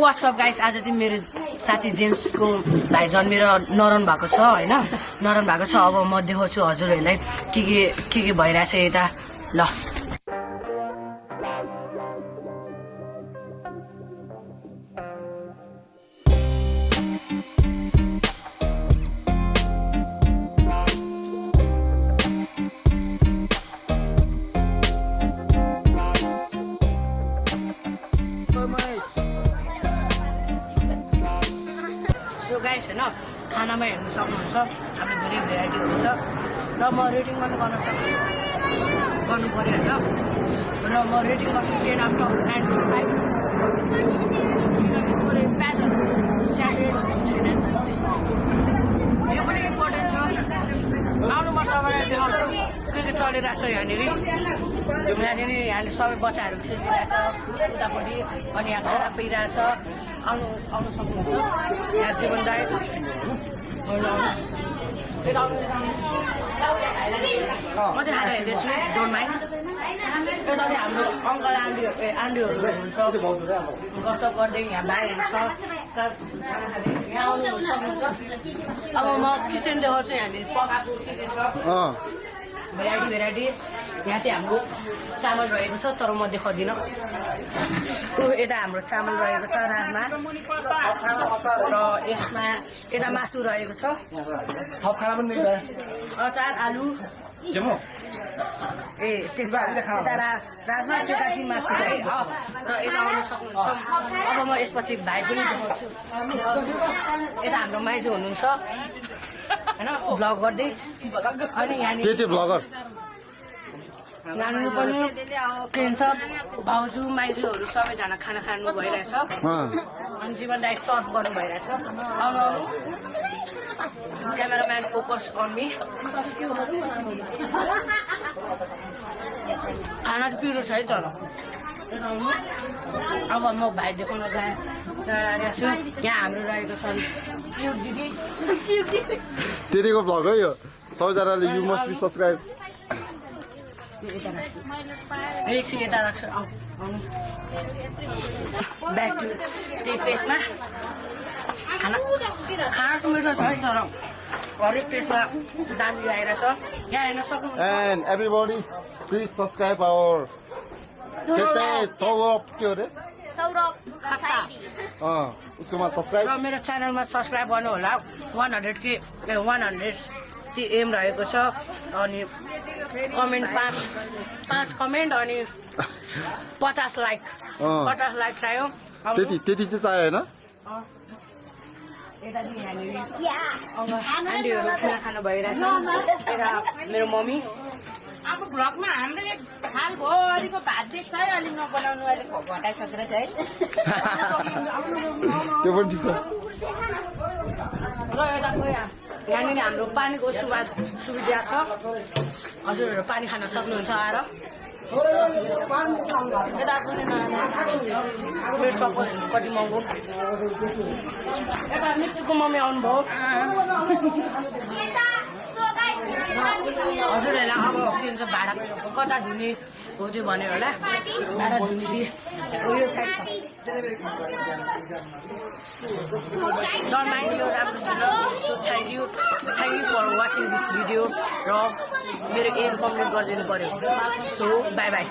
WhatsApp guys आज चाहिँ मेरो साथी जेम्सको भाइ जन्मेर नरन भएको छ हैन नरन भएको छ अब म देखाउँछु हजुरहरुलाई के भइराछ यता ल गाइस हैन खानामा हेर्न सक्नुहुन्छ हाम्रो धेरै भेराइटीहरु छ र म रेटिङ पनि गर्न सक्छु गर्नु पर्यो हैन र म रेटिङ गर्छु 10 out of 9.5 किनकि थोरै प्याजहरु स्याचुरेटहरु छैन यो पनि इम्पोर्टेन्ट छ आउनु म तपाईलाई देखाउँछु के चलिरहेछ यहाँले सबै बच्चाहरु खेलिरहेछ उतापट्टि अनि यहाँ खाना पिइरहेछ आउनु सक्नुहुन्छ यहाँ जीवन दाइ म चाहिँ खाना हेर्दैछु डोन्ट माइन्ड यता चाहिँ हाम्रो अङ्कल आन्टीहरू हुनुहुन्छ गफ गर्दै यहाँ बाहिर छ यहाँ आउनु सक्नुहुन्छ अब म किचन देखाउँछु यहाँनिर पकाएको के छ भेराइटी यहाँ चाहिँ हाम्रो चामल रहेको छ तर म देखाउँदिनँ यता हाम्रो चामल रहेको छ राजमा र यसमा यता मासु रहेको छ अचार आलु त्यसमा यता राजमा त्यतादेखि मासु छ है र यता आउनु सक्नुहुन्छ अब म यसपछि भाइ पनि देखाउँछु यता हाम्रो माइजू हुनुहुन्छ हैन भ्लग गर्दै अनि यहाँनिर ब्लगर नानी पनि केन्छ भाउजू माइजूहरू सबैजना खाना खानु भइरहेछ अनि जीवन दाइ सर्भ गर्नु भइरहेछ आउनु क्यामेराम्यान फोकस अन मी खाना त पिरो छ है तर अब म भाइ देखाउन गएको छु यहाँ हाम्रो रहेको छ दिदी त्यतिको भ्लग है यो सबैजनाले यु मस्ट बी सब्स्क्राइब एकछिन यता राख्छु ब्याक टु त्यही प्लेसमा खाना त मिठो छ है तर हरेक प्लेसमा दामी आइरहेछ यहाँ हेर्न सक्नुहुन्छ and everybody please subscribe our Saurabh के हो रे उसकोमा सब्स्क्राइब र मेरो च्यानलमा सब्स्क्राइब गर्नु होला 100 एम रहेको छ अनि कमेन्ट 5 कमेन्ट अनि 50 लाइक चाहियो त्यति चाहिँ चाहियो हैन यता चाहिँ आन्टीहरू खाना खानु भइरहेछ यता मेरो मम्मी अब भ्लगमा हाम्रो एक थाल भरिको भात देख्छ है अलि नबनाउनु अहिले घटाइसकेर चाहिँ त्यो पनि ठिक छ र यता खोइ यहाँनिर हाम्रो पानीको सुविधा छ हजुरहरू पानी खान सक्नुहुन्छ आएर यता पनि ब्रेड चपलहरू कति महँगो यता मिठोको मम्मी आउनुभयो हजुरहरूलाई अब के भन्छ भाडा कता धुने हो त्यो भन्यो होला भाडा धुने यो साइड डोन्ट माइन्ड यो राम्रो छैन so thank you for watching this video र मेरो एम कम्प्लिट गरिदिनु पर्यो सो बाई बाई